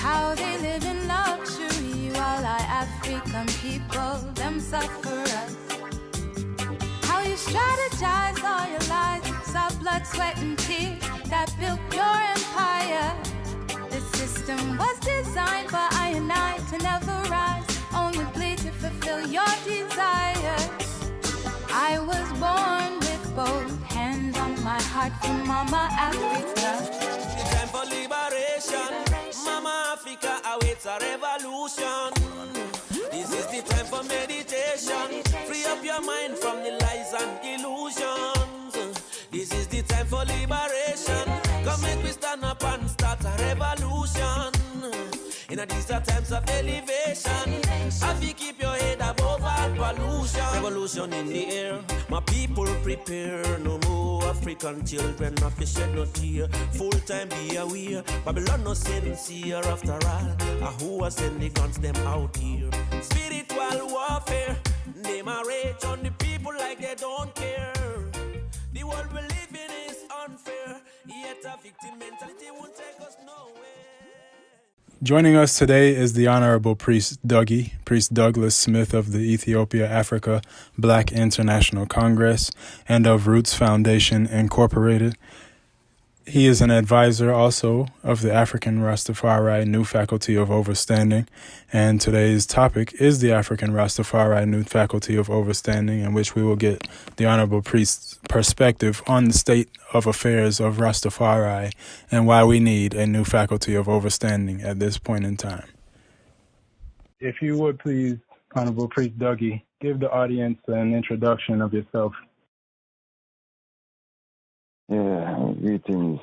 how they live in luxury while our African people, them suffer us. How you strategize all your lies, it's our blood, sweat and tears that built your empire. The system was designed for I and I to never rise, only bleed to fulfill your desires. I was born with both hands on my heart from Mama Africa. The time for liberation, Mama Africa awaits a revolution. This is the time for meditation. Free up your mind from the lies and illusions. This is the time for liberation. Come make we stand up and start a revolution. In these are times of elevation. Have you keep your head above all pollution. Revolution in the air. My people prepare. No more African children. Not to shed no tear. Full time be aware. Babylon no sincere after all. Who are send the guns them out here? Spiritual warfare. They may rage on the people like they don't care. The world we live in is unfair. Yet a victim mentality won't take us nowhere. Joining us today is the Honorable Priest Douggie, Priest Douglas Smith of the Ethiopia Africa Black International Congress and of Roots Foundation Incorporated. He is an advisor also of the African Rastafari New Faculty of Overstanding, and today's topic is the African Rastafari New Faculty of Overstanding, in which we will get the Honorable Priest's perspective on the state of affairs of Rastafari and why we need a new Faculty of Overstanding at this point in time. If you would please, Honorable Priest Douggie, give the audience an introduction of yourself. Yeah, greetings.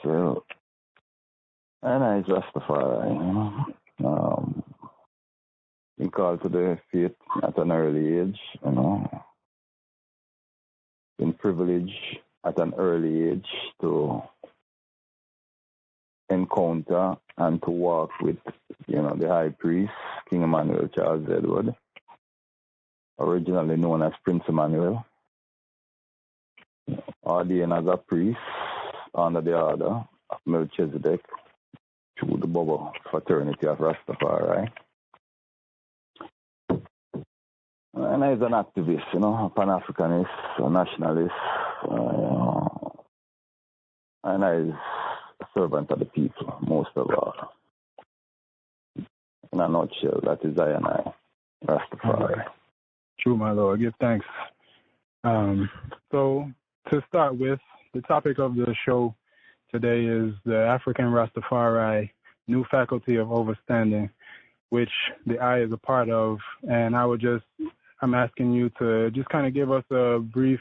And I Rastafari, we call to the faith at an early age, Been privileged at an early age to encounter and to walk with, the High Priest, King Emmanuel Charles Edward, originally known as Prince Emmanuel. Ordained as a priest under the order of Melchizedek through the Bubble Fraternity of Rastafari. And he's an activist, a pan-africanist, a nationalist, and he's a servant of the people, most of all. In a nutshell, that is I and I, Rastafari. True, my Lord. Give thanks. So, to start with, the topic of the show today is the African Rastafari New Faculty of Overstanding, which the I is a part of. And I'm asking you to just kind of give us a brief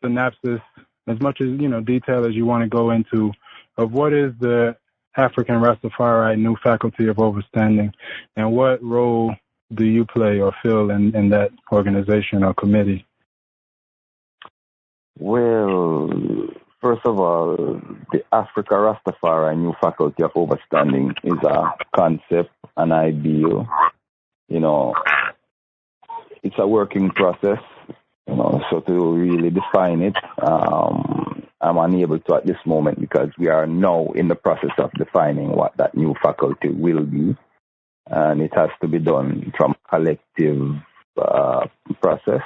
synopsis, as much as, detail as you want to go into, of what is the African Rastafari New Faculty of Overstanding and what role do you play or fill in that organization or committee? Well, first of all, the Africa Rastafari New Faculty of Overstanding is a concept, an ideal. It's a working process, so to really define it, I'm unable to at this moment because we are now in the process of defining what that new faculty will be. And it has to be done from collective process.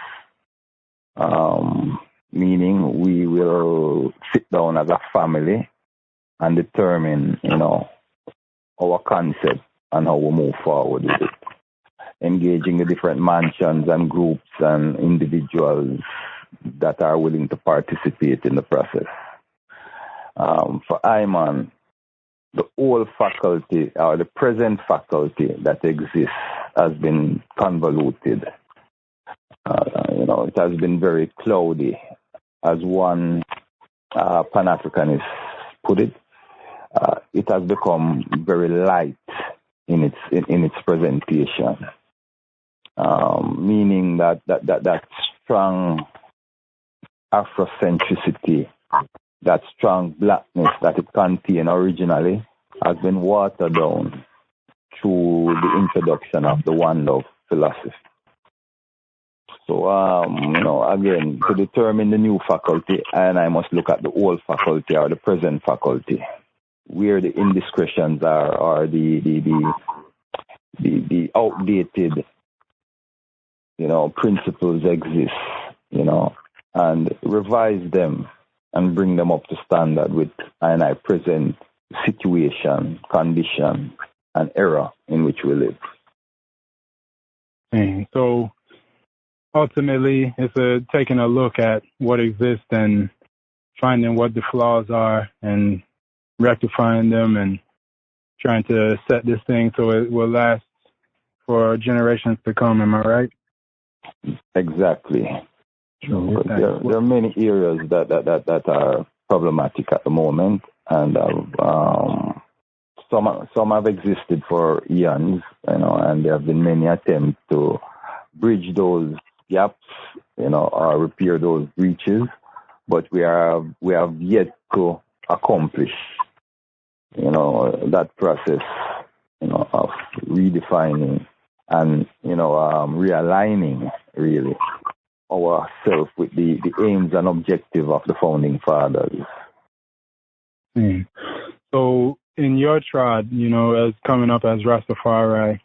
Meaning we will sit down as a family and determine, our concept and how we move forward with it. Engaging the different mansions and groups and individuals that are willing to participate in the process. For IMAN, the old faculty or the present faculty that exists has been convoluted. It has been very cloudy. As one pan-africanist put it, it has become very light in its presentation, meaning that strong Afrocentricity, that strong blackness that it contained originally, has been watered down through the introduction of the One Love philosophy. So, again, to determine the new faculty, and I must look at the old faculty or the present faculty, where the indiscretions are, or the outdated, principles exist, and revise them and bring them up to standard with present situation, condition, and era in which we live. So ultimately, it's taking a look at what exists and finding what the flaws are and rectifying them and trying to set this thing so it will last for generations to come. Am I right? Exactly. Sure. There are many areas that are problematic at the moment, and some have existed for eons, and there have been many attempts to bridge those gaps, or repair those breaches, but we have yet to accomplish, that process, of redefining and, realigning really ourselves with the aims and objective of the founding fathers. So in your tribe, as coming up as Rastafari,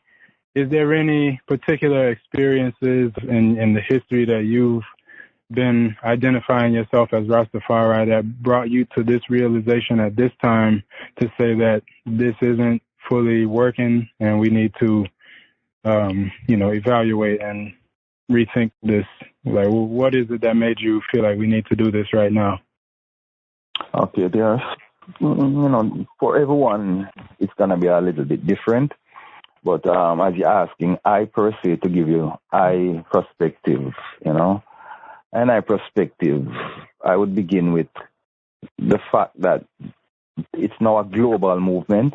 is there any particular experiences in the history that you've been identifying yourself as Rastafari that brought you to this realization at this time to say that this isn't fully working and we need to, evaluate and rethink this? Like, what is it that made you feel like we need to do this right now? Okay, there's, for everyone, it's going to be a little bit different. But as you're asking, I per se, to give you perspective, and perspective, I would begin with the fact that it's now a global movement,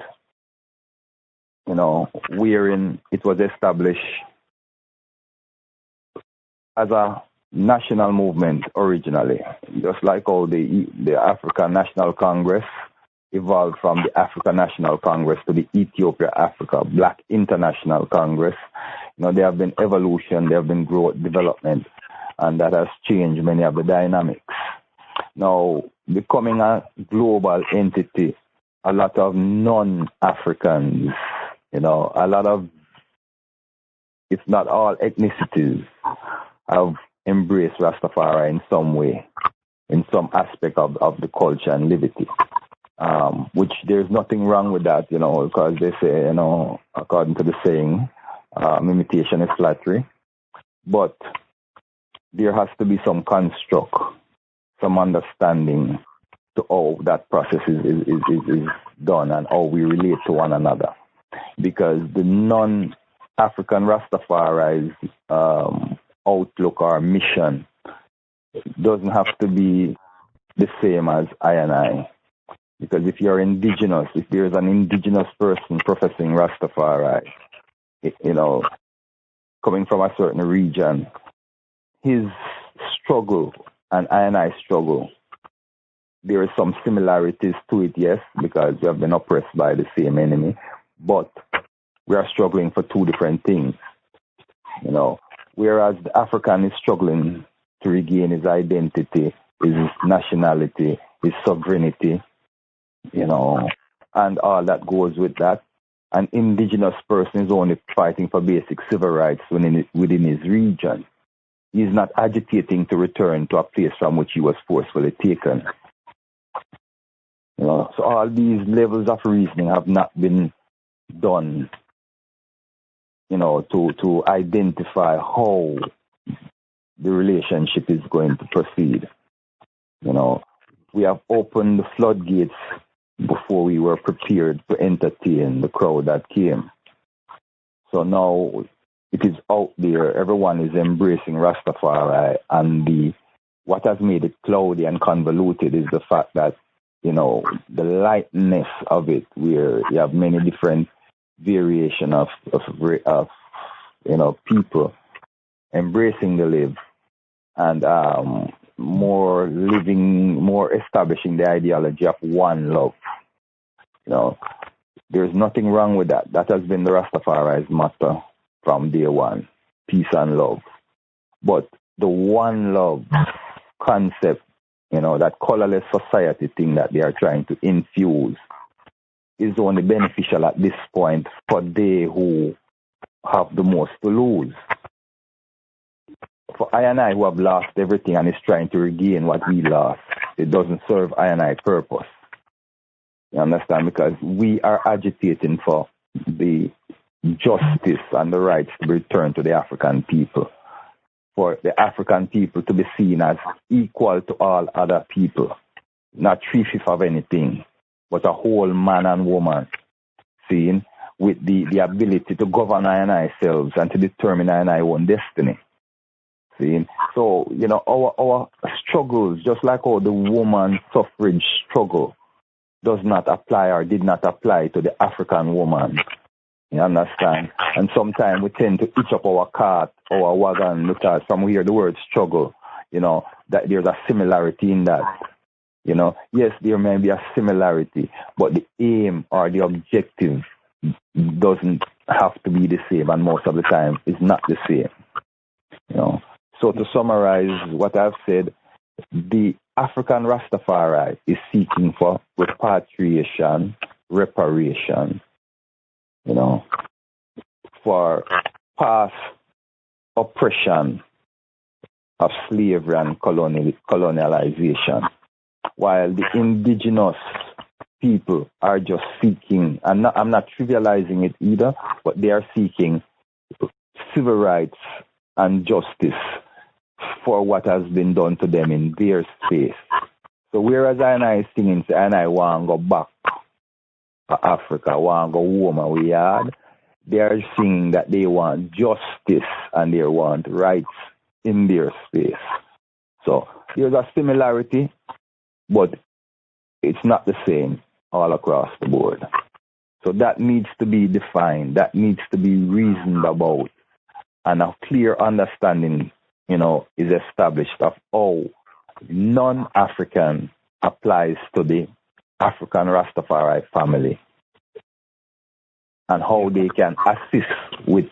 wherein it was established as a national movement originally, just like how the African National Congress evolved from the African National Congress to the Ethiopia Africa Black International Congress. There have been evolution, there have been growth, development, and that has changed many of the dynamics. Now, becoming a global entity, a lot of non-Africans, a lot of, if not all ethnicities, have embraced Rastafari in some way, in some aspect of the culture and liberty. Which there's nothing wrong with that, because they say, according to the saying, imitation is flattery. But there has to be some construct, some understanding to how that process is done and how we relate to one another. Because the non-African Rastafari's outlook or mission doesn't have to be the same as I and I. Because if you're indigenous, if there's an indigenous person professing Rastafari, coming from a certain region, his struggle and I struggle, there are some similarities to it, yes, because we have been oppressed by the same enemy, but we are struggling for two different things. Whereas the African is struggling to regain his identity, his nationality, his sovereignty, and all that goes with that. An indigenous person is only fighting for basic civil rights within his region. He is not agitating to return to a place from which he was forcefully taken. So all these levels of reasoning have not been done, to identify how the relationship is going to proceed. We have opened the floodgates before we were prepared to entertain the crowd that came. So now it is out there. Everyone is embracing Rastafari, and what has made it cloudy and convoluted is the fact that, the lightness of it, where you have many different variation of people embracing the live and more establishing the ideology of one love. There's nothing wrong with that. That has been the Rastafari's motto from day one, peace and love. But the one love concept, that colorless society thing that they are trying to infuse is only beneficial at this point for they who have the most to lose. For I and I who have lost everything and is trying to regain what we lost, it doesn't serve I and I purpose. You understand? Because we are agitating for the justice and the rights to be returned to the African people. For the African people to be seen as equal to all other people. Not 3/5 of anything, but a whole man and woman, seen with the ability to govern I and ourselves and to determine I and our own destiny. See? So, you know, our struggles, just like how the woman suffrage struggle does not apply or did not apply to the African woman. You understand? And sometimes we tend to itch up our cart, our wagon, because from we hear the word struggle, you know, that there's a similarity in that. You know, yes, there may be a similarity, but the aim or the objective doesn't have to be the same, and most of the time it's not the same. You know. So to summarize what I've said, the African Rastafari is seeking for repatriation, reparation, you know, for past oppression of slavery and colonialization, while the indigenous people are just seeking, and I'm not trivializing it either, but they are seeking civil rights and justice for what has been done to them in their space. So whereas I singing, say, I want to go back to Africa, want to go home and we had, they are singing that they want justice and they want rights in their space. So there's a similarity, but it's not the same all across the board. So that needs to be defined, that needs to be reasoned about, and a clear understanding, you know, is established of how non-African applies to the African Rastafari family and how they can assist with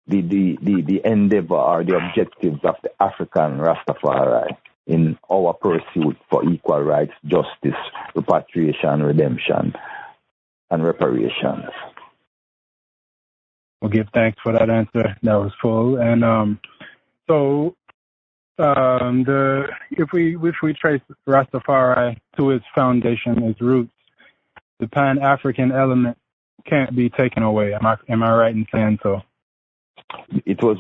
the endeavor or the objectives of the African Rastafari in our pursuit for equal rights, justice, repatriation, redemption, and reparations. We'll give thanks for that answer. That was full. And if we trace Rastafari to its foundation, its roots, the pan-African element can't be taken away. Am I right in saying so? It was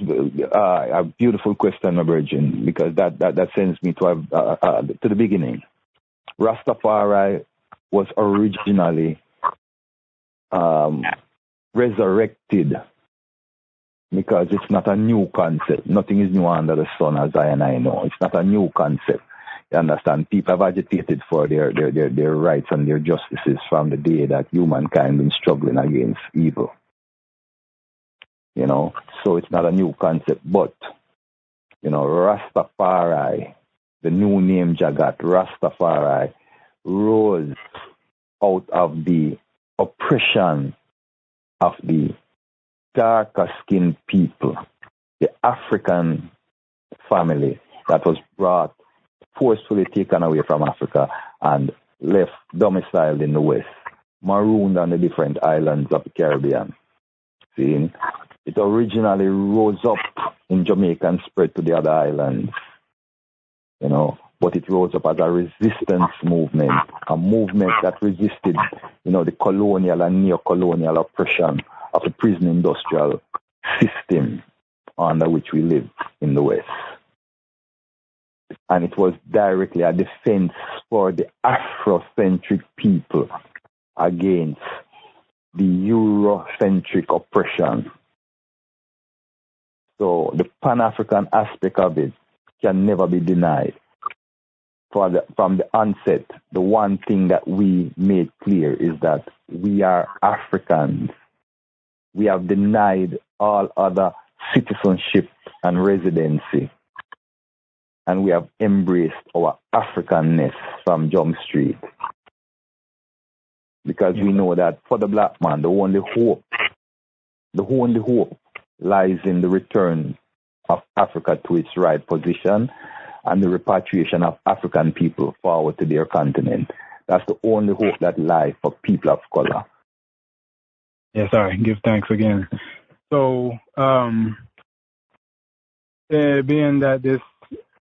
a beautiful question, my virgin, because that sends me to the beginning. Rastafari was originally resurrected because it's not a new concept. Nothing is new under the sun, as I know. It's not a new concept. You understand? People have agitated for their rights and their justices from the day that humankind been struggling against evil. You know, so it's not a new concept. But, you know, Rastafari, the new name Jagat, Rastafari, rose out of the oppression of the darker skinned people, the African family that was brought, forcefully taken away from Africa and left domiciled in the West, marooned on the different islands of the Caribbean. See, it originally rose up in Jamaica and spread to the other islands, you know, but it rose up as a resistance movement, a movement that resisted, you know, the colonial and neo-colonial oppression of the prison industrial system under which we live in the West. And it was directly a defense for the Afrocentric people against the Eurocentric oppression. So the Pan-African aspect of it can never be denied. From the onset, the one thing that we made clear is that we are Africans. We have denied all other citizenship and residency. And we have embraced our Africanness from Jump Street. Because we know that for the black man, the only hope lies in the return of Africa to its right position and the repatriation of African people forward to their continent. That's the only hope that lies for people of color. Yes, I give thanks again. So, being that this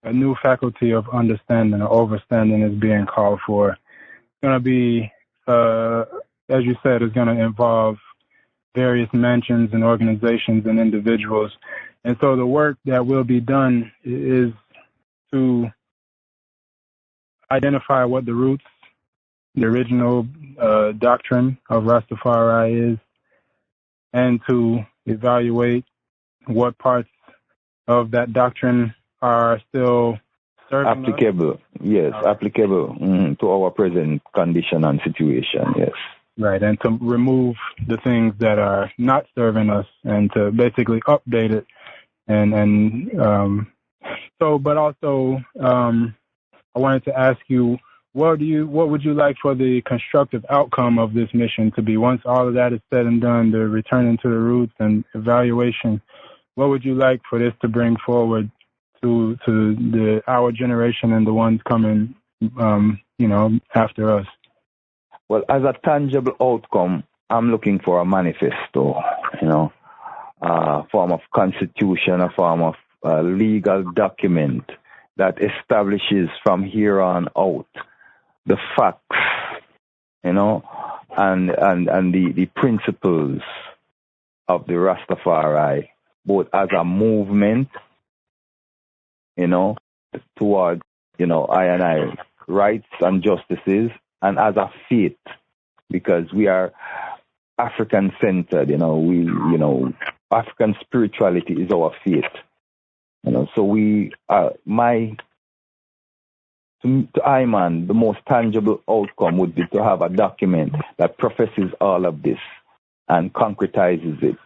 a new faculty of understanding or overstanding is being called for, it's going to be, as you said, it's going to involve various mentions and organizations and individuals. And so the work that will be done is to identify what the roots, the original doctrine of Rastafari is, and to evaluate what parts of that doctrine are still serving applicable. us. Yes, applicable to our present condition and situation. Yes. Right, and to remove the things that are not serving us, and to basically update it, and so. But also, I wanted to ask you, what would you like for the constructive outcome of this mission to be? Once all of that is said and done, the returning to the roots and evaluation, what would you like for this to bring forward to our generation and the ones coming, after us? Well, as a tangible outcome, I'm looking for a manifesto, a form of constitution, a form of legal document that establishes from here on out the facts, and the principles of the Rastafari, both as a movement, towards, I and I rights and justices, and as a faith, because we are African centered, African spirituality is our faith, so we are to Iman, the most tangible outcome would be to have a document that professes all of this and concretizes it.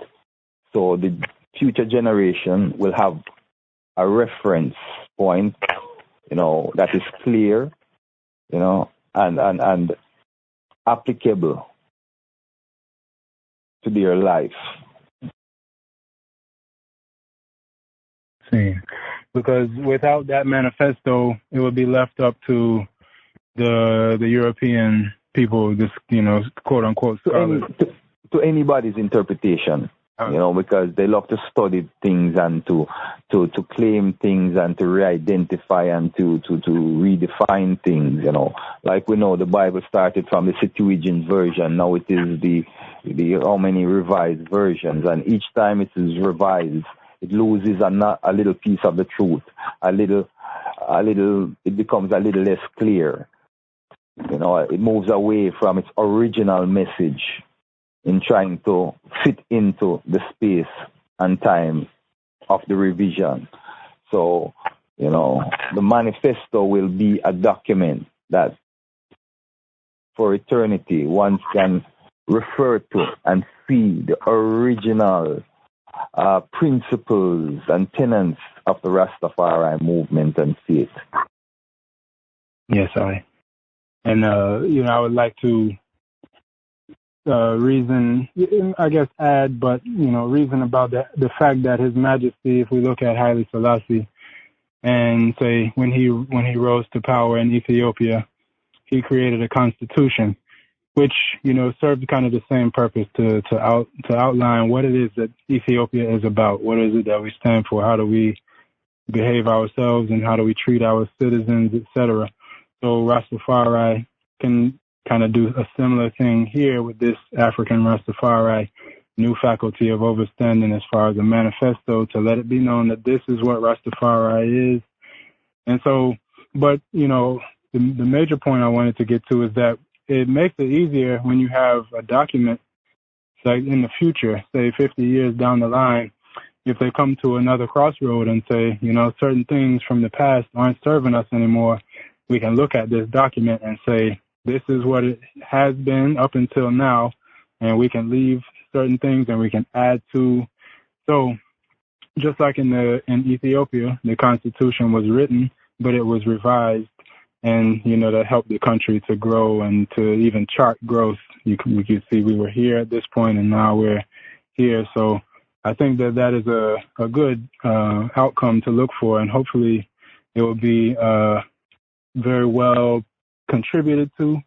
So the future generation will have a reference point, that is clear, and applicable to their life. See, because without that manifesto, it would be left up to the European people, this quote unquote, to anybody's interpretation. Because they love to study things and to claim things and to re-identify and to redefine things. Like we know, the Bible started from the Septuagint version. Now it is the how many revised versions, and each time it is revised, it loses a little piece of the truth. It becomes a little less clear. It moves away from its original message in trying to fit into the space and time of the revision. So, the manifesto will be a document that for eternity one can refer to and see the original principles and tenets of the Rastafari movement and faith. Yes, and I would like to reason, I guess add, but reason about the fact that His Majesty, if we look at Haile Selassie, and say when he rose to power in Ethiopia, he created a constitution, which served kind of the same purpose to outline what it is that Ethiopia is about. What is it that we stand for? How do we behave ourselves, and how do we treat our citizens, etc. So Rastafari can kind of do a similar thing here with this African Rastafari new faculty of overstanding, as far as a manifesto, to let it be known that this is what Rastafari is. And so, but the major point I wanted to get to is that it makes it easier when you have a document, like in the future, say 50 years down the line, if they come to another crossroad and say, certain things from the past aren't serving us anymore, we can look at this document and say, this is what it has been up until now, and we can leave certain things and we can add to. So just like in Ethiopia, the Constitution was written, but it was revised, and that helped the country to grow and to even chart growth. We could see we were here at this point, and now we're here. So I think that is a good outcome to look for, and hopefully it will be very well contributed to,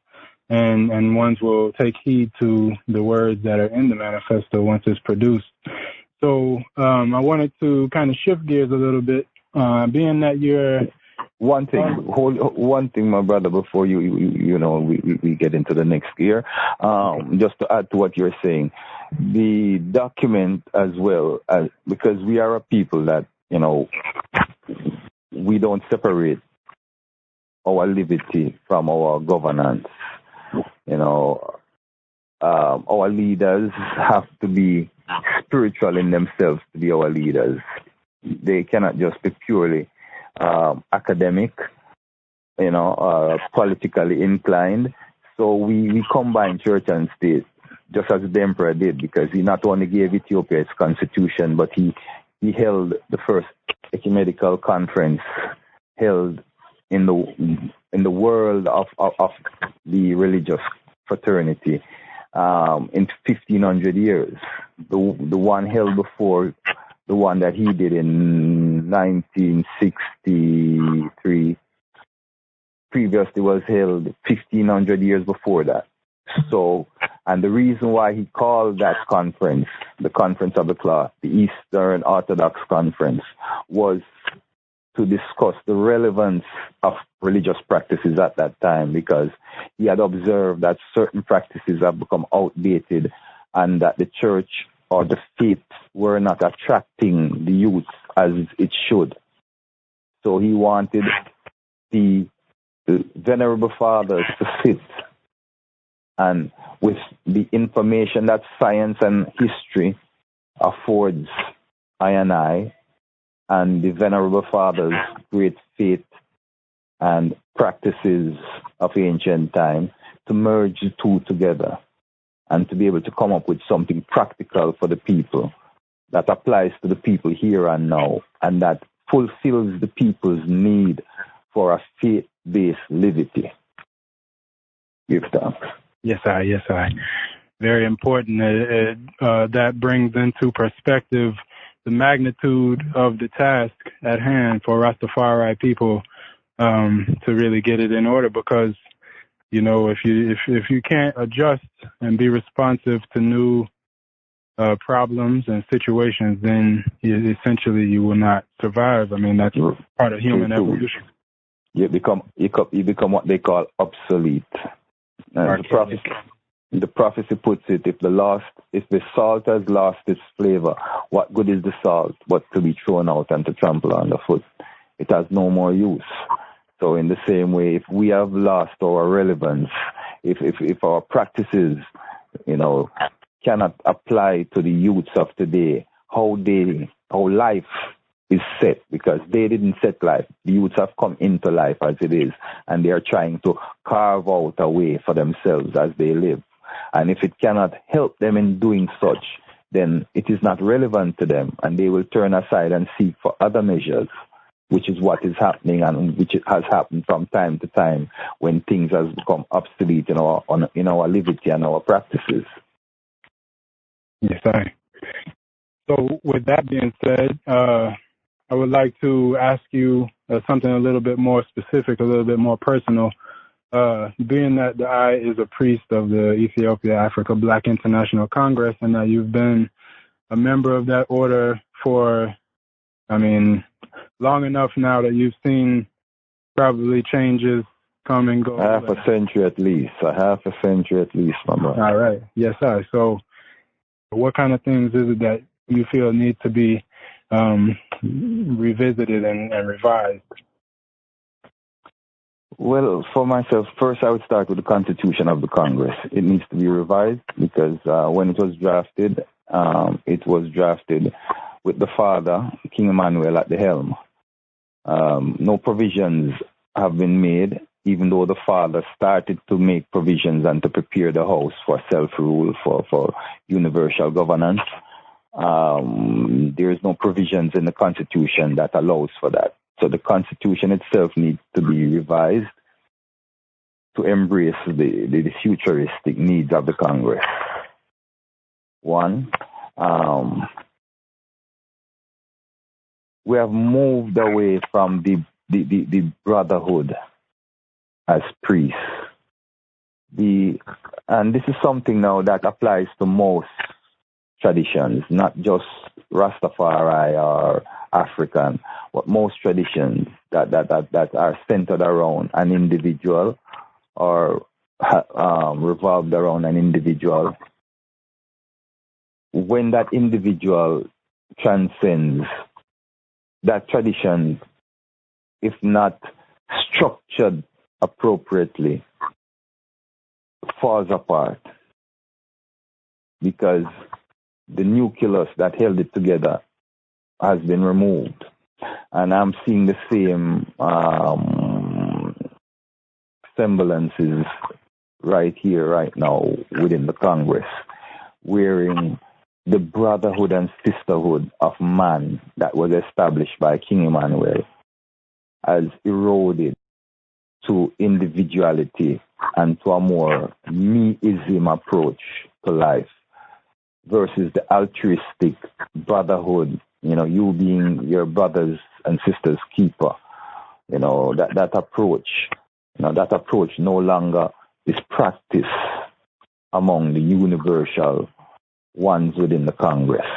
and ones will take heed to the words that are in the manifesto once it's produced. So I wanted to kind of shift gears a little bit, being that you're... One thing, my brother, before we get into the next gear, just to add to what you're saying, the document as well, because we are a people that, we don't separate our liberty from our governance. Our leaders have to be spiritual in themselves to be our leaders. They cannot just be purely academic, politically inclined. So we combine church and state, just as the emperor did, because he not only gave Ethiopia its constitution, but he held the first ecumenical conference held in the world of the religious fraternity in 1500 years. The one held before the one that he did in 1963 previously was held 1500 years before that. So, and the reason why he called that conference, the Conference of the Cloth, the Eastern Orthodox Conference, was to discuss the relevance of religious practices at that time, because he had observed that certain practices have become outdated and that the church or the faith were not attracting the youth as it should. So he wanted the venerable fathers to sit and with the information that science and history affords I, and the venerable fathers' great faith and practices of ancient time, to merge the two together and to be able to come up with something practical for the people that applies to the people here and now, and that fulfills the people's need for a faith-based liberty. Give thanks. Yes, I. Very important. That brings into perspective the magnitude of the task at hand for Rastafari people to really get it in order, because if you can't adjust and be responsive to new problems and situations, then essentially you will not survive. I mean, that's part of human evolution. You become what they call obsolete. The prophecy puts it: if the salt has lost its flavor, what good is the salt but to be thrown out and to trample underfoot? It has no more use. So in the same way, if we have lost our relevance, if our practices, cannot apply to the youths of today, how life is set, because they didn't set life. The youths have come into life as it is, and they are trying to carve out a way for themselves as they live. And if it cannot help them in doing such, then it is not relevant to them, and they will turn aside and seek for other measures, which is what is happening, and which has happened from time to time when things have become obsolete in our liberty and our practices. Yes, I. So with that being said, I would like to ask you something a little bit more specific, a little bit more personal. Being that the I is a priest of the Ethiopia Africa Black International Congress, and that you've been a member of that order for, long enough now that you've seen probably changes come and go. A half a century at least, my brother. All right. Yes, sir. So what kind of things is it that you feel need to be revisited and revised? Well, for myself, first I would start with the Constitution of the Congress. It needs to be revised because when it was drafted with the father, King Emmanuel, at the helm. No provisions have been made, even though the father started to make provisions and to prepare the house for self-rule, for universal governance. There is no provisions in the Constitution that allows for that. So the Constitution itself needs to be revised to embrace the futuristic needs of the Congress. One, we have moved away from the brotherhood as priests. and this is something now that applies to most traditions, not just Rastafari or African, but most traditions that are centered around an individual or revolved around an individual. When that individual transcends, that tradition, if not structured appropriately, falls apart because the nucleus that held it together has been removed. And I'm seeing the same semblances right here, right now, within the Congress, wherein the brotherhood and sisterhood of man that was established by King Emmanuel has eroded to individuality and to a more me-ism approach to life versus the altruistic brotherhood, you being your brothers and sisters' keeper. That approach, that approach no longer is practiced among the universal ones within the Congress.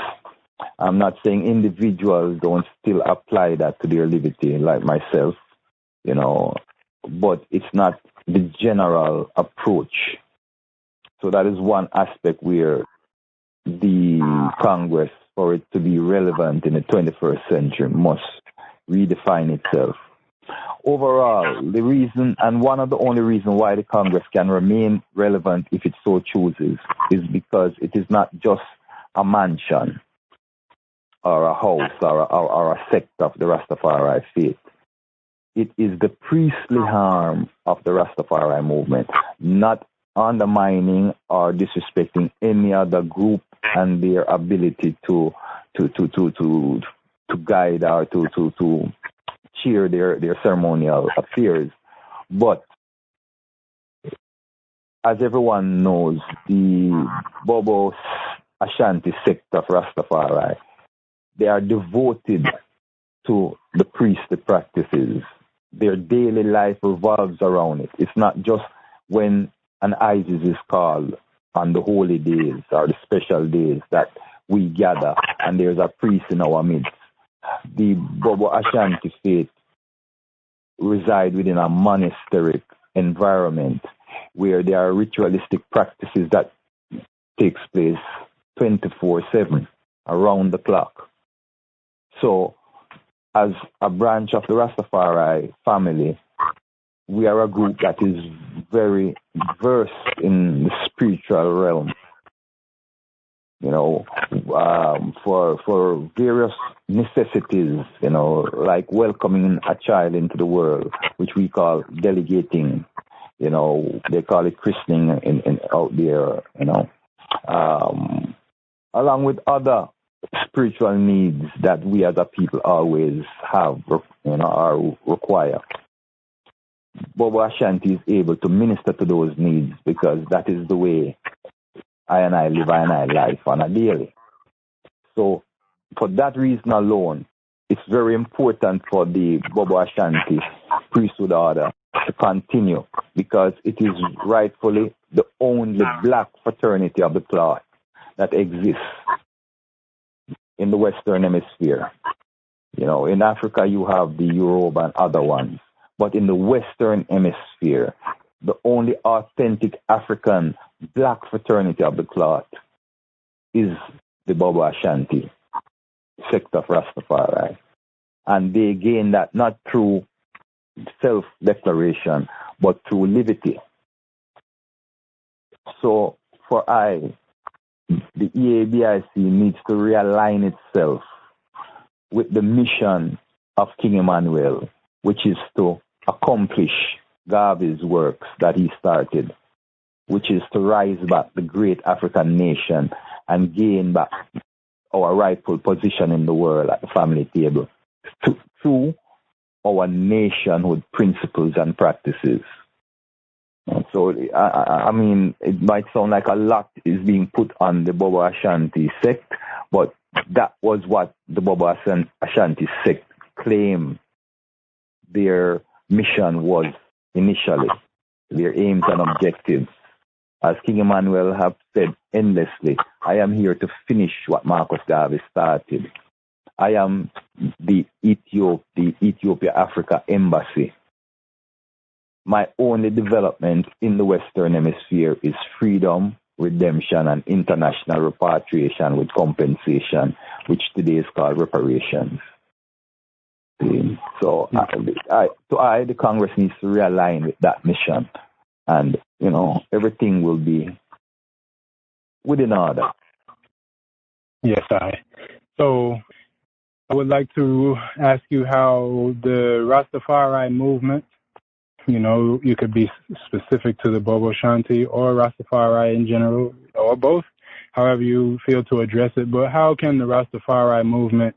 I'm not saying individuals don't still apply that to their liberty, like myself, but it's not the general approach. So that is one aspect where the Congress, for it to be relevant in the 21st century, must redefine itself. Overall, the reason, and one of the only reasons why the Congress can remain relevant if it so chooses, is because it is not just a mansion or a house or a sect of the Rastafari faith. It is the priestly arm of the Rastafari movement, not undermining or disrespecting any other group and their ability to guide or to cheer their ceremonial affairs. But as everyone knows, the Bobo Ashanti sect of Rastafari, they are devoted to the priestly practices. Their daily life revolves around it. It's not just when an Isis is called on the holy days or the special days that we gather and there's a priest in our midst. The Bobo Ashanti faith reside within a monasteric environment where there are ritualistic practices that takes place 24/7 around the clock. So, as a branch of the Rastafari family, we are a group that is very versed in the spiritual realm. For various necessities, like welcoming a child into the world, which we call delegating. They call it christening in out there. Along with other spiritual needs that we as a people always have, or require. Bobo Ashanti is able to minister to those needs because that is the way I live life on a daily. So, for that reason alone, it's very important for the Bobo Ashanti priesthood order to continue because it is rightfully the only black fraternity of the cloth that exists in the Western Hemisphere. In Africa you have the Yoruba and other ones, but in the Western Hemisphere, the only authentic African black fraternity of the cloth is the Bobo Ashanti sect of Rastafari. And they gain that not through self-declaration, but through liberty. So, for the EABIC needs to realign itself with the mission of King Emmanuel, which is to accomplish Garvey's works that he started, which is to rise back the great African nation and gain back our rightful position in the world at the family table through our nationhood principles and practices. And so, it might sound like a lot is being put on the Bobo Ashanti sect, but that was what the Bobo Ashanti sect claimed their mission was initially, their aims and objectives. As King Emmanuel have said endlessly, I am here to finish what Marcus Garvey started. I am the Ethiopia Africa Embassy. My only development in the Western Hemisphere is freedom, redemption, and international repatriation with compensation, which today is called reparations. So the Congress needs to realign with that mission, and everything will be within order. Yes, So I would like to ask you how the Rastafari movement, you could be specific to the Bobo Shanti or Rastafari in general, or both, however you feel to address it, but how can the Rastafari movement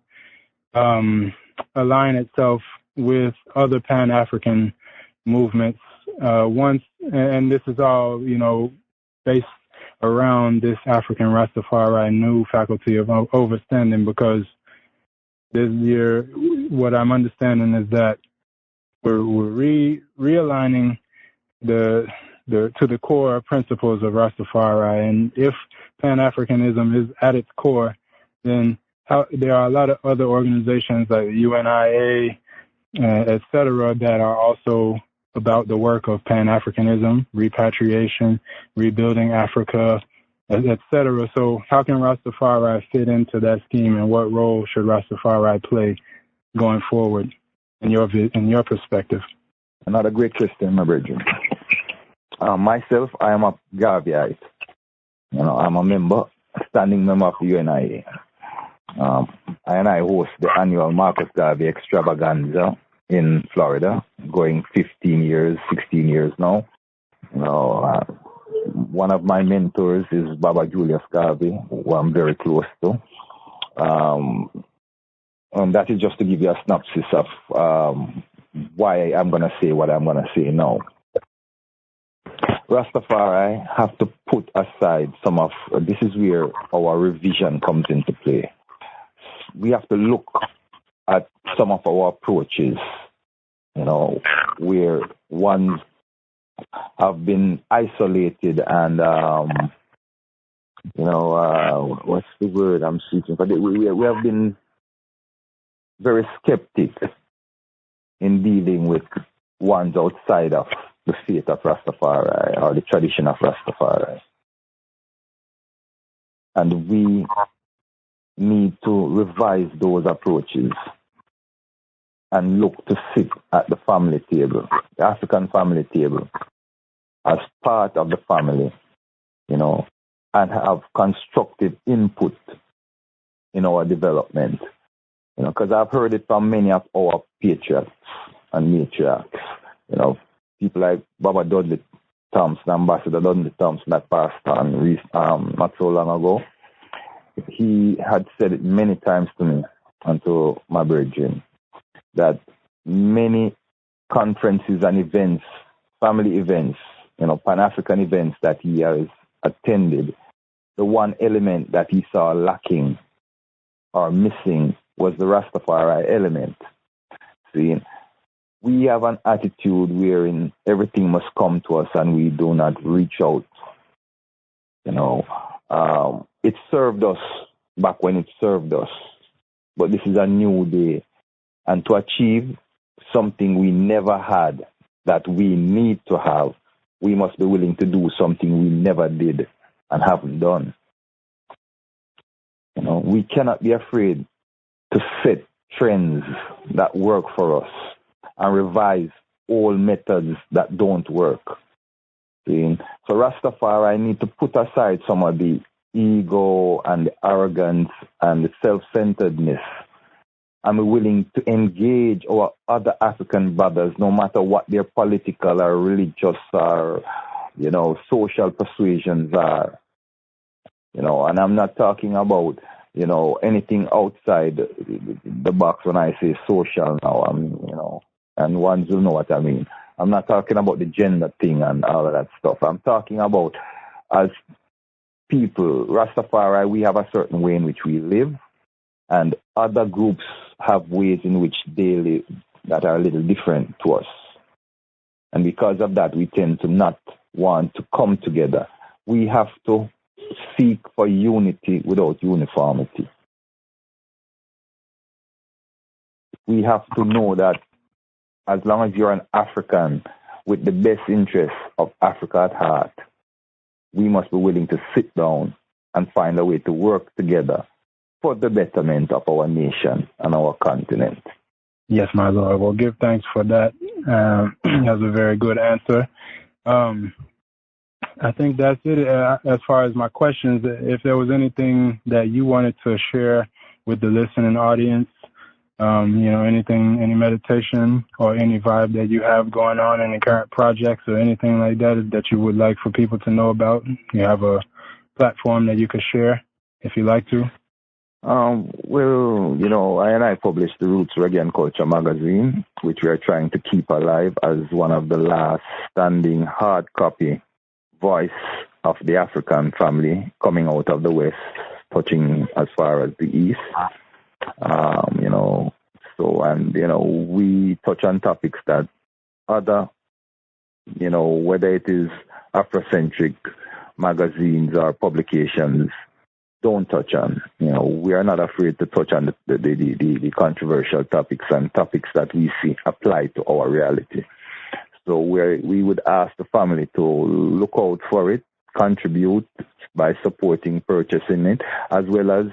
align itself with other Pan-African movements and this is all, based around this African Rastafari new faculty of overstanding, because this year, what I'm understanding is that we're realigning to the core principles of Rastafari, and if Pan-Africanism is at its core, then there are a lot of other organizations like the UNIA, et cetera, that are also about the work of Pan-Africanism, repatriation, rebuilding Africa, et cetera. So how can Rastafari fit into that scheme, and what role should Rastafari play going forward in your perspective? Another great question, my brethren. Myself, I am a Garveyite. I'm a member, standing member of the UNIA. I host the annual Marcus Garvey extravaganza in Florida, going 16 years now. One of my mentors is Baba Julius Garvey, who I'm very close to. And that is just to give you a synopsis of why I'm going to say what I'm going to say now. Rastafari have to put aside this is where our revision comes into play. We have to look at some of our approaches, where ones have been isolated and, what's the word I'm seeking? But we have been very skeptic in dealing with ones outside of the faith of Rastafari or the tradition of Rastafari. And we need to revise those approaches and look to sit at the family table, the African family table, as part of the family, and have constructive input in our development. Because I've heard it from many of our patriots and matriarchs, people like Baba Dudley Thompson, Ambassador Dudley Thompson at Pastor not so long ago. He had said it many times to me and to my brethren, that many conferences and events, family events, Pan-African events that he has attended, the one element that he saw lacking or missing was the Rastafari element. See, we have an attitude wherein everything must come to us and we do not reach out. It served us back when it served us, but this is a new day. And to achieve something we never had that we need to have, we must be willing to do something we never did and haven't done. We cannot be afraid to set trends that work for us and revise old methods that don't work. See? So Rastafari need to put aside some of the ego and the arrogance and the self-centeredness, and be willing to engage our other African brothers, no matter what their political or religious or, social persuasions are. And I'm not talking about, anything outside the box when I say social now. And ones will know what I mean. I'm not talking about the gender thing and all of that stuff. I'm talking about, as people, Rastafari, we have a certain way in which we live, and other groups have ways in which they live that are a little different to us. And because of that, we tend to not want to come together. we have to seek for unity without uniformity. We have to know that as long as you're an African with the best interests of Africa at heart, we must be willing to sit down and find a way to work together for the betterment of our nation and our continent. Yes, my Lord. Well, give thanks for that. That's a very good answer. I think that's it as far as my questions. If there was anything that you wanted to share with the listening audience, anything, any meditation or any vibe that you have going on, any current projects or anything like that you would like for people to know about, you have a platform that you could share if you like to. I published the Roots Reggae and Culture magazine, which we are trying to keep alive as one of the last standing hard copy voice of the African family coming out of the West, touching as far as the East. We touch on topics that other, whether it is Afrocentric magazines or publications don't touch on. We are not afraid to touch on the controversial topics and topics that we see apply to our reality. So we would ask the family to look out for it, contribute by supporting, purchasing it, as well as,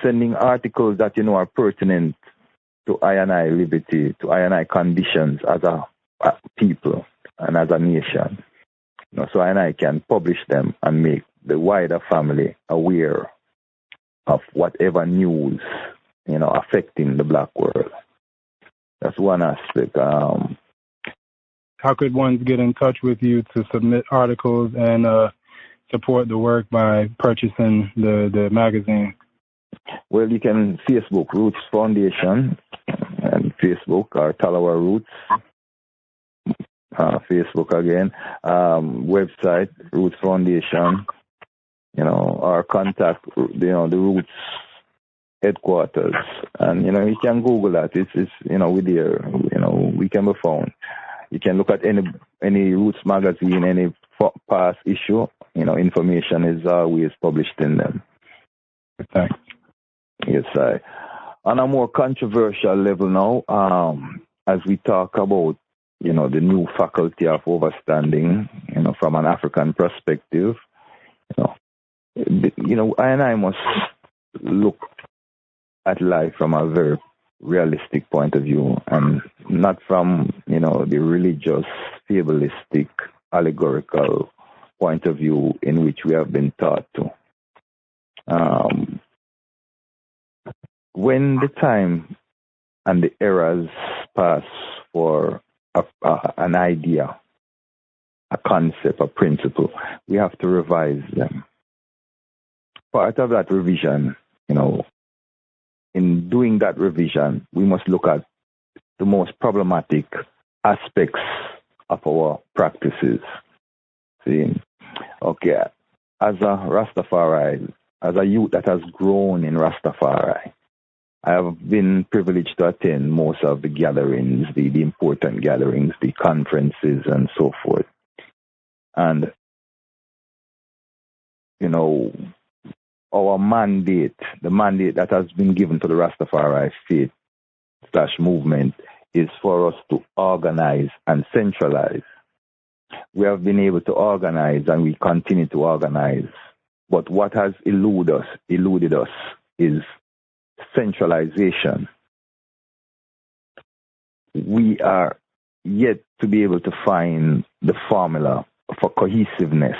sending articles that, are pertinent to I&I liberty, to I&I conditions as a people and as a nation. So I&I can publish them and make the wider family aware of whatever news, affecting the black world. That's one aspect. How could one get in touch with you to submit articles and support the work by purchasing the magazine? Well, you can Facebook Roots Foundation and Facebook or Talawa Roots. Facebook again. Website Roots Foundation. Or contact the Roots headquarters, and you can Google that. It's with there. We can be found. You can look at any Roots magazine, any past issue. Information is always published in them. Thanks. Yes, on a more controversial level now, as we talk about the new faculty of overstanding, from an African perspective, I must look at life from a very realistic point of view, and not from the religious, fabulistic, allegorical point of view in which we have been taught to. When the time and the eras pass for an idea, a concept, a principle, we have to revise them. Part of that revision, in doing that revision, we must look at the most problematic aspects of our practices. See, okay, as a Rastafari, as a youth that has grown in Rastafari, I have been privileged to attend most of the gatherings, the important gatherings, the conferences, and so forth. And, our mandate, the mandate that has been given to the Rastafari faith/movement, is for us to organize and centralize. We have been able to organize and we continue to organize. But what has eluded us is centralization. We are yet to be able to find the formula for cohesiveness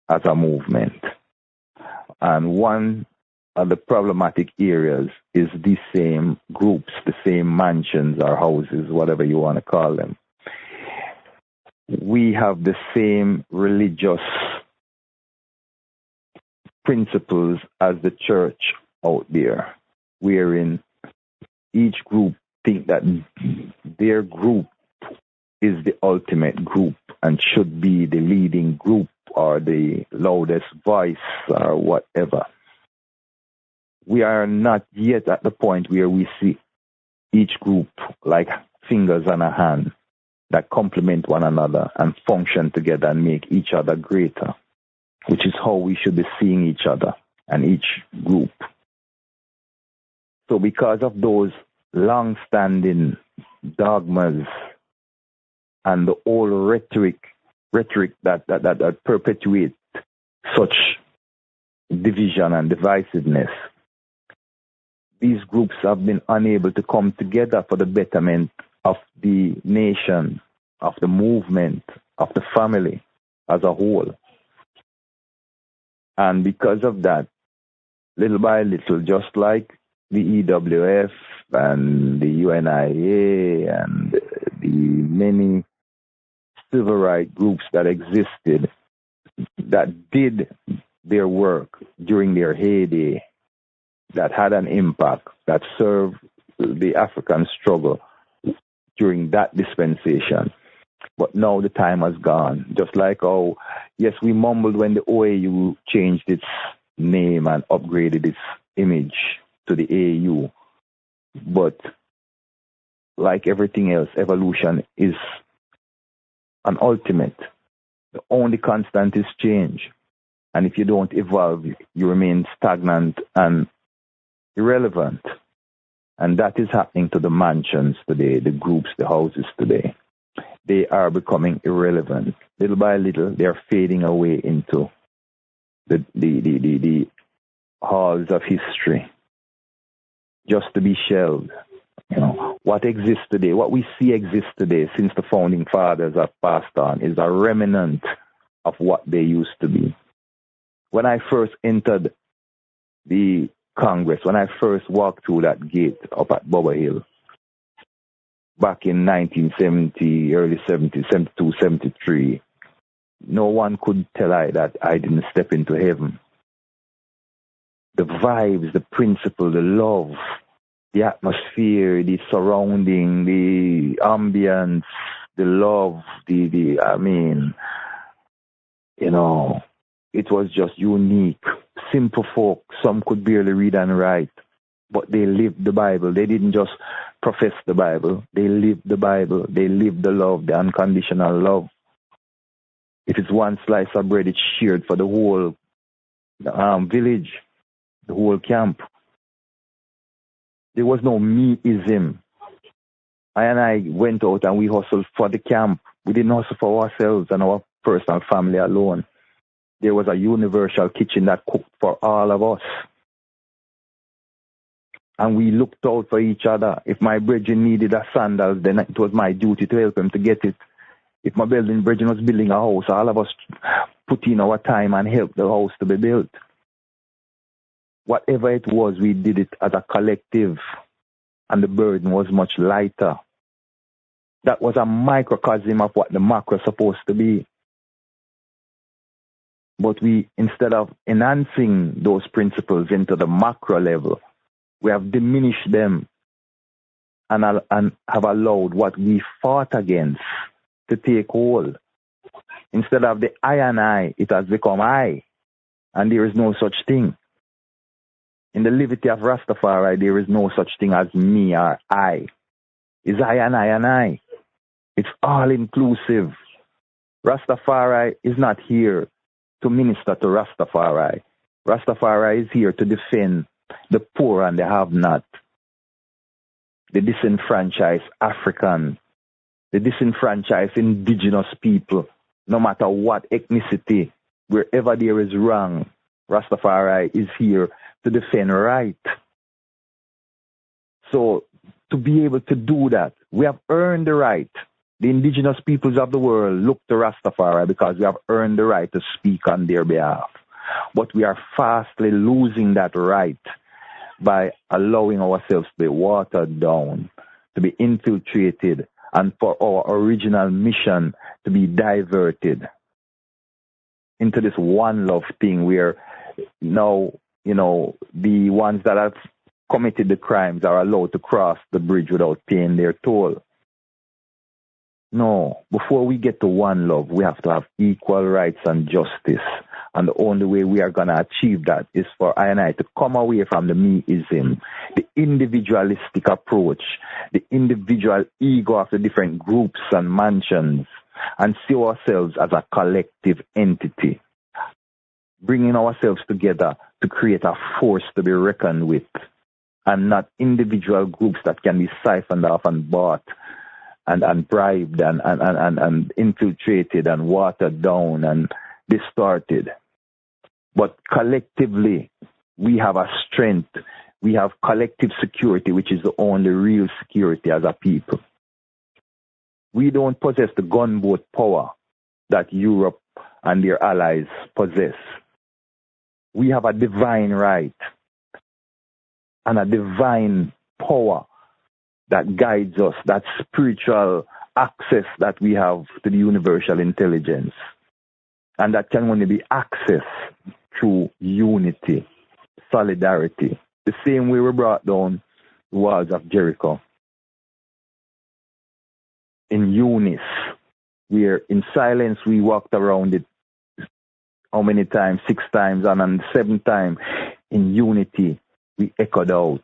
as a movement. And one of the problematic areas is these same groups, the same mansions or houses, whatever you want to call them. We have the same religious principles as the church out there, wherein each group think that their group is the ultimate group and should be the leading group or the loudest voice or whatever. We are not yet at the point where we see each group like fingers on a hand that complement one another and function together and make each other greater, which is how we should be seeing each other and each group. So because of those long-standing dogmas and the old rhetoric that perpetuate such division and divisiveness, these groups have been unable to come together for the betterment of the nation, of the movement, of the family as a whole. And because of that, little by little, just like the EWF and the UNIA and the many civil rights groups that existed that did their work during their heyday, that had an impact, that served the African struggle during that dispensation. But now the time has gone. Just like how, yes, we mumbled when the OAU changed its name and upgraded its image to the AU. But like everything else, evolution is an ultimate. The only constant is change. And if you don't evolve, you remain stagnant and irrelevant. And that is happening to the mansions today, the groups, the houses today. They are becoming irrelevant. Little by little, they are fading away into the halls of history, just to be shelved. You know, what exists today, what we see exists today since the founding fathers have passed on, is a remnant of what they used to be. When I first entered the Congress, when I first walked through that gate up at Bubba Hill, back in 1970, early 70s, 72, 73, no one could tell I that I didn't step into heaven. The vibes, the principle, the love, the atmosphere, the surrounding, the ambience, the love, it was just unique. Simple folk, some could barely read and write, but they lived the Bible. They didn't just profess the Bible. They lived the Bible. They lived the love, the unconditional love. If it's one slice of bread, it's shared for the whole village, the whole camp. There was no meism. I went out and we hustled for the camp. We didn't hustle for ourselves and our personal family alone. There was a universal kitchen that cooked for all of us. And we looked out for each other. If my brethren needed a sandal, then it was my duty to help him to get it. If my brethren was building a house, all of us put in our time and helped the house to be built. Whatever it was, we did it as a collective, and the burden was much lighter. That was a microcosm of what the macro is supposed to be. But we, instead of enhancing those principles into the macro level, we have diminished them and have allowed what we fought against to take hold. Instead of the I and I, it has become I, and there is no such thing. In the liberty of Rastafari, there is no such thing as me or I. It's I and I and I. It's all inclusive. Rastafari is not here to minister to Rastafari. Rastafari is here to defend the poor and the have-not, the disenfranchised African, the disenfranchised indigenous people, no matter what ethnicity, wherever there is wrong, Rastafari is here to defend right. So to be able to do that, we have earned the right. The indigenous peoples of the world look to Rastafari because we have earned the right to speak on their behalf. But we are fastly losing that right by allowing ourselves to be watered down, to be infiltrated, and for our original mission to be diverted into this one love thing where now, the ones that have committed the crimes are allowed to cross the bridge without paying their toll. No, before we get to one love, we have to have equal rights and justice And the only way we are going to achieve that is for I and I to come away from the meism, the individualistic approach, the individual ego of the different groups and mansions, and see ourselves as a collective entity, bringing ourselves together to create a force to be reckoned with, and not individual groups that can be siphoned off and bought and bribed and infiltrated and watered down and distorted. But collectively, we have a strength. We have collective security, which is the only real security as a people. We don't possess the gunboat power that Europe and their allies possess. We have a divine right and a divine power that guides us, that spiritual access that we have to the universal intelligence. And that can only be accessed through unity, solidarity. The same way we brought down the walls of Jericho. In unison, where in silence we walked around it, how many times? 6 times, and on the 7th time, in unity, we echoed out.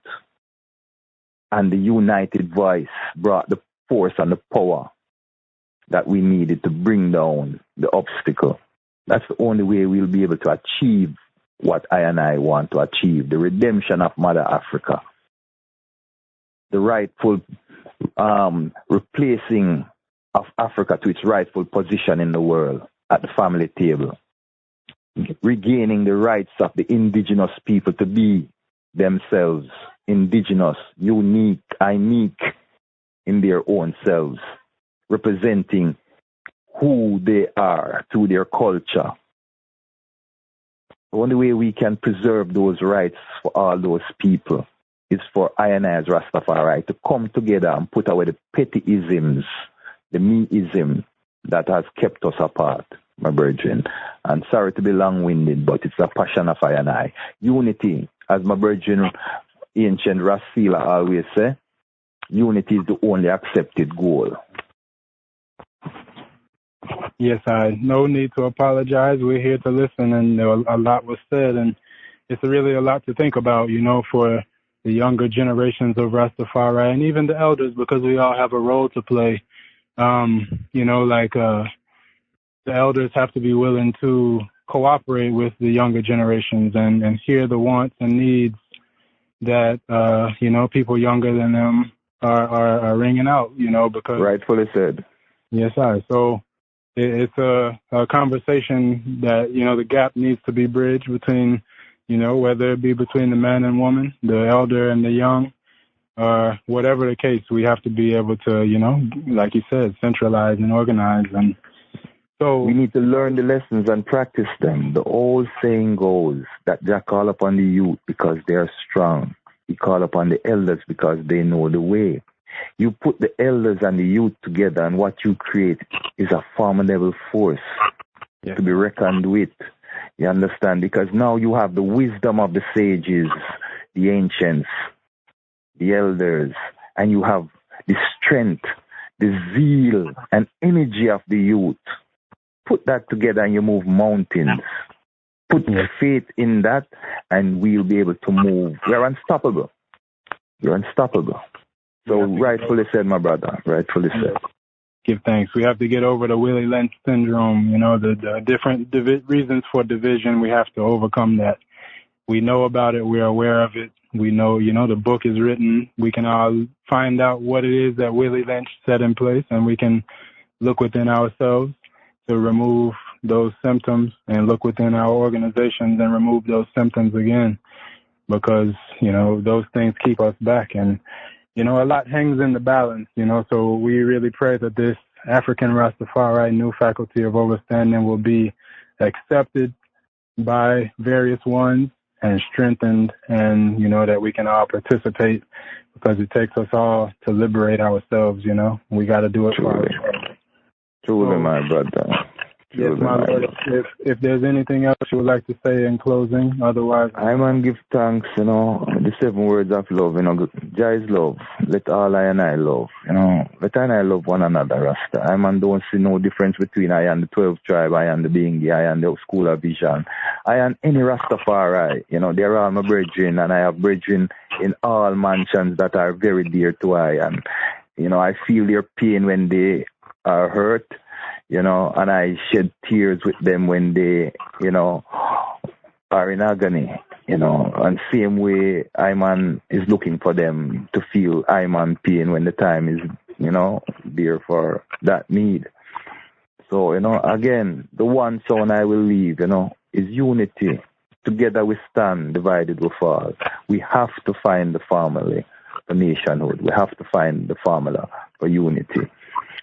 And the united voice brought the force and the power that we needed to bring down the obstacle. That's the only way we'll be able to achieve what I and I want to achieve, the redemption of Mother Africa, the rightful replacing of Africa to its rightful position in the world at the family table, regaining the rights of the indigenous people to be themselves indigenous, unique in their own selves, representing who they are through their culture. The only way we can preserve those rights for all those people is for I and I as Rastafari to come together and put away the petty isms, the meism that has kept us apart, my brethren. And sorry to be long-winded, but it's a passion of I and I. Unity, as my brethren, ancient Rasila always say, unity is the only accepted goal. Yes, no need to apologize. We're here to listen, and a lot was said, and it's really a lot to think about, for the younger generations of Rastafari and even the elders, because we all have a role to play. The elders have to be willing to cooperate with the younger generations and hear the wants and needs that, people younger than them are ringing out, because... Rightfully said. Yes, sir. So it's a conversation that, the gap needs to be bridged between, whether it be between the man and woman, the elder and the young, or whatever the case. We have to be able to, like you said, centralize and organize. And so we need to learn the lessons and practice them. The old saying goes that Jah call upon the youth because they are strong. He call upon the elders because they know the way. You put the elders and the youth together, and what you create is a formidable force to be reckoned with. You understand? Because now you have the wisdom of the sages, the ancients, the elders, and you have the strength, the zeal, and energy of the youth. Put that together and you move mountains. Put faith in that, and we'll be able to move. We're unstoppable. You're unstoppable. So rightfully said, my brother. Rightfully said. Give thanks. We have to get over the Willie Lynch syndrome. The different reasons for division. We have to overcome that. We know about it. We're aware of it. We know, the book is written. We can all find out what it is that Willie Lynch set in place, and we can look within ourselves to remove those symptoms and look within our organizations and remove those symptoms again, because, those things keep us back. And, a lot hangs in the balance, so we really pray that this African Rastafari new faculty of Overstanding will be accepted by various ones and strengthened, and, that we can all participate, because it takes us all to liberate ourselves, We got to do it for ourselves. Truly, my brother. Yes, my Lord. If there's anything else you would like to say in closing, otherwise... I man give thanks, the 7 words of love, Jah is love. Let all I and I love, Let I and I love one another, Rasta. I man don't see no difference between I and the 12th tribe, I and the Bingi, I and the School of Vision. I and any Rastafari, they're all my brethren, and I have brethren in all mansions that are very dear to I. And, I feel their pain when they are hurt, and I shed tears with them when they, are in agony, and same way Iman is looking for them to feel Iman pain when the time is, there for that need. So, again, the one sound I will leave, is unity. Together we stand, divided we fall. We have to find the family for nationhood. We have to find the formula for unity.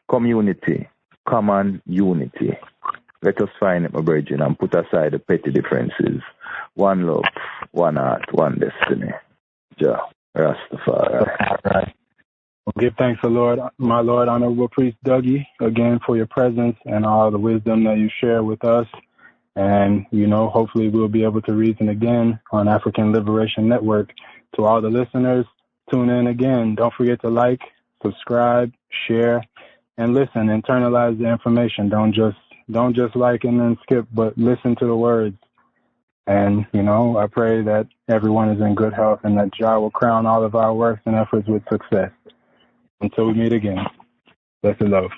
Community. Common unity. Let us find it, my brethren, and put aside the petty differences. One love, one heart, one destiny. Jah, Rastafari. Right. Well, give thanks to my Lord, Honorable Priest Douggie, again for your presence and all the wisdom that you share with us. And, hopefully we'll be able to reason again on African Liberation Network. To all the listeners, tune in again. Don't forget to like, subscribe, share, and listen. Internalize the information. Don't just like and then skip, but listen to the words. And, I pray that everyone is in good health and that Jah will crown all of our works and efforts with success. Until we meet again, blessed love.